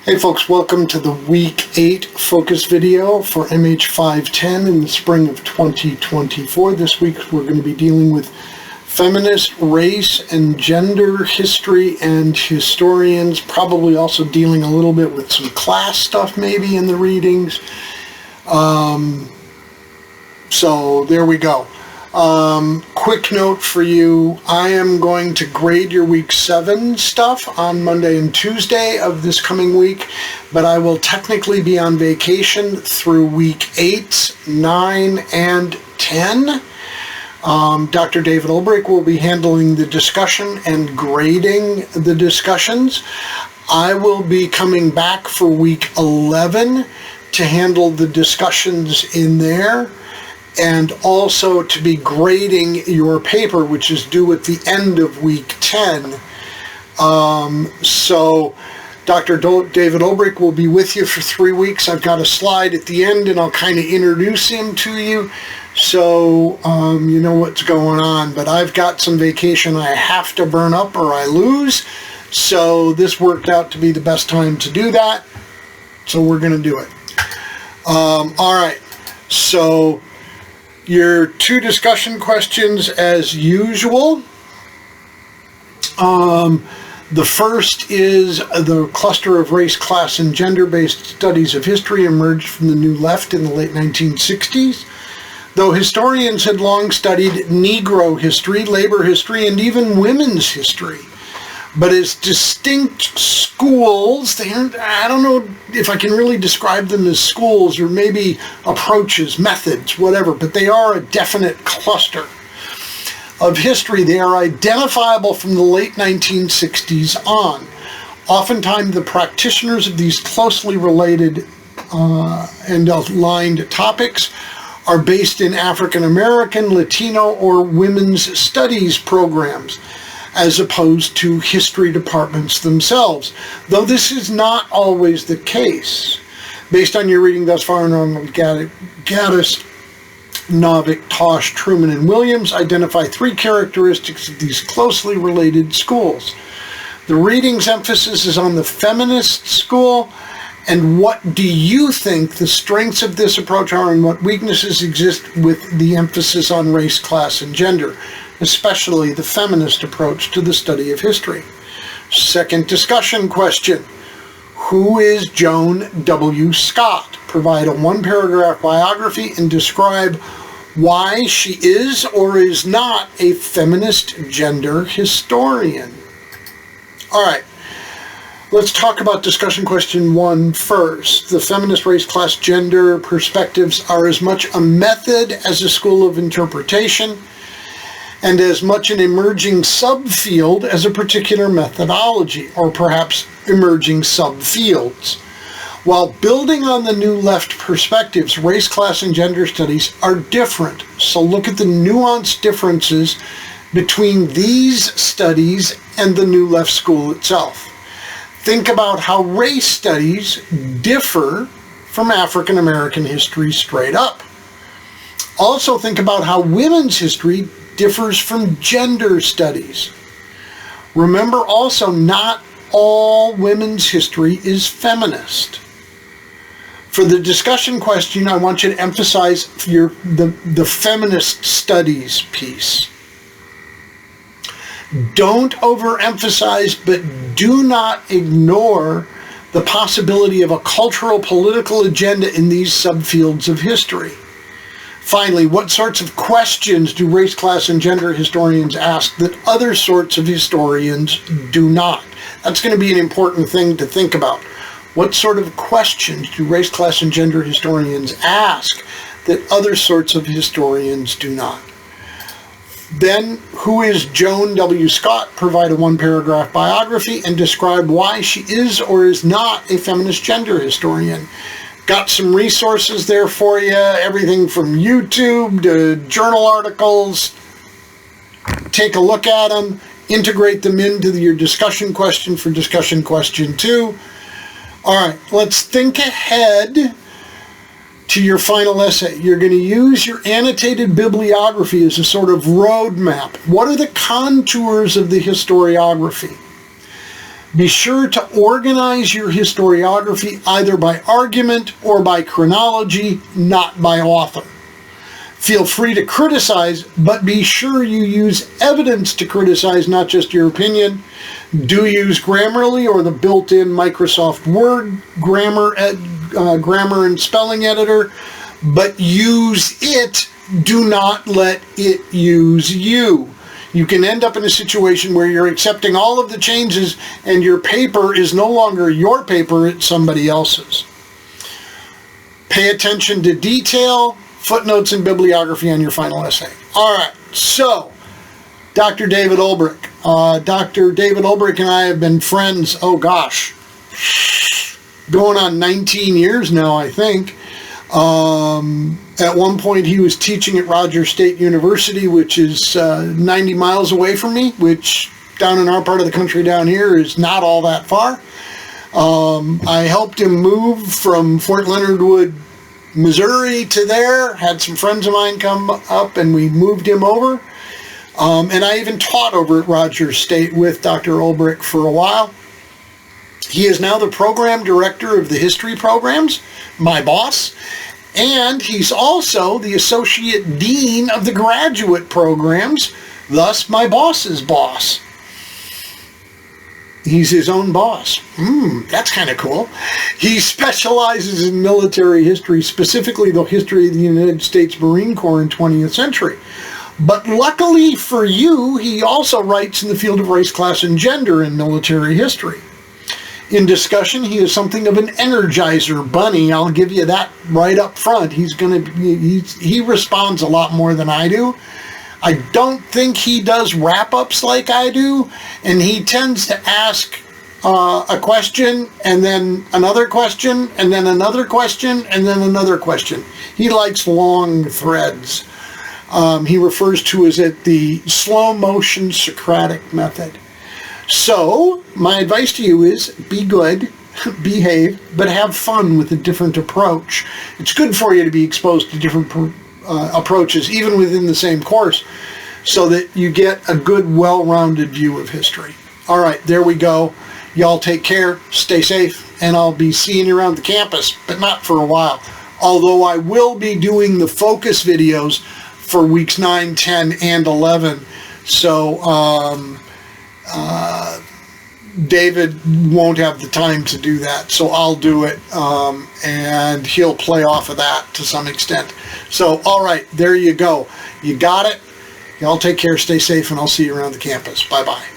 Hey folks, welcome to the Week 8 focus video for MH510 in the spring of 2024. This week we're going to be dealing with feminist race and gender history and historians, probably also dealing a little bit with some class stuff maybe in the readings. So there we go. Quick note for you, I am going to grade your week 7 stuff on Monday and Tuesday of this coming week, but I will technically be on vacation through week 8, 9, and 10. Dr. David Olbrich will be handling the discussion and grading the discussions. I will be coming back for week 11 to handle the discussions in there, and also to be grading your paper, which is due at the end of week 10. So Dr. David Olbrich will be with you for 3 weeks. I've got a slide at the end, and I'll kind of introduce him to you, so you know what's going on. But I've got some vacation I have to burn up or I lose, so this worked out to be the best time to do that, so we're going to do it. All right, so your 2 discussion questions as usual. The first is the cluster of race, class, and gender-based studies of history emerged from the New Left in the late 1960s. Though historians had long studied Negro history, labor history, and even women's history, but as distinct schools, I don't know if I can really describe them as schools or maybe approaches, methods, whatever, but they are a definite cluster of history. They are identifiable from the late 1960s on. Oftentimes the practitioners of these closely related and aligned topics are based in African American, Latino, or women's studies programs, as opposed to history departments themselves, though this is not always the case. Based on your reading thus far, Gaddis, Novick, Tosh, Truman, and Williams identify 3 characteristics of these closely related schools. The reading's emphasis is on the feminist school, and what do you think the strengths of this approach are and what weaknesses exist with the emphasis on race, class, and gender, especially the feminist approach to the study of history. Second discussion question: who is Joan W. Scott? Provide a 1-paragraph biography and describe why she is or is not a feminist gender historian. All right, let's talk about discussion question 1 first. The feminist race, class, gender perspectives are as much a method as a school of interpretation, and as much an emerging subfield as a particular methodology, or perhaps emerging subfields. While building on the New Left perspectives, race, class, and gender studies are different. So look at the nuanced differences between these studies and the New Left school itself. Think about how race studies differ from African American history straight up. Also think about how women's history differs from gender studies. Remember also, not all women's history is feminist. For the discussion question, I want you to emphasize the feminist studies piece. Don't overemphasize, but do not ignore the possibility of a cultural political agenda in these subfields of history. Finally, what sorts of questions do race, class, and gender historians ask that other sorts of historians do not? That's going to be an important thing to think about. What sort of questions do race, class, and gender historians ask that other sorts of historians do not? Then, who is Joan W. Scott? Provide a 1-paragraph biography and describe why she is or is not a feminist gender historian. Got some resources there for you, everything from YouTube to journal articles. Take a look at them, integrate them into your discussion question for discussion question 2. All right, let's think ahead to your final essay. You're going to use your annotated bibliography as a sort of roadmap. What are the contours of the historiography? Be sure to organize your historiography either by argument or by chronology, not by author. Feel free to criticize, but be sure you use evidence to criticize, not just your opinion. Do use Grammarly or the built-in Microsoft Word grammar and spelling editor, but use it. Do not let it use you. You can end up in a situation where you're accepting all of the changes and your paper is no longer your paper, it's somebody else's. Pay attention to detail, footnotes, and bibliography on your final essay. All right, so Dr. David Ulbrich. Dr. David Ulbrich and I have been friends, oh gosh, going on 19 years now, I think. At one point he was teaching at Rogers State University, which is 90 miles away from me, which down in our part of the country down here is not all that far. I helped him move from Fort Leonard Wood, Missouri to there, had some friends of mine come up and we moved him over. And I even taught over at Rogers State with Dr. Ulbrich for a while. He is now the program director of the history programs, my boss, and he's also the associate dean of the graduate programs, thus my boss's boss. He's his own boss. That's kind of cool. He specializes in military history, specifically the history of the United States Marine Corps in 20th century. But luckily for you, he also writes in the field of race, class, and gender in military history. In discussion, he is something of an energizer bunny. I'll give you that right up front. He responds a lot more than I do. I don't think he does wrap-ups like I do, and he tends to ask a question, and then another question, and then another question, and then another question. He likes long threads. He refers to it the slow-motion Socratic method. So, my advice to you is be good, behave, but have fun with a different approach. It's good for you to be exposed to different approaches, even within the same course, so that you get a good, well-rounded view of history. All right, there we go. Y'all take care, stay safe, and I'll be seeing you around the campus, but not for a while. Although I will be doing the focus videos for weeks 9, 10, and 11. So, David won't have the time to do that, so I'll do it, and he'll play off of that to some extent. So, all right, there you go. You got it. Y'all take care, stay safe, and I'll see you around the campus. Bye-bye.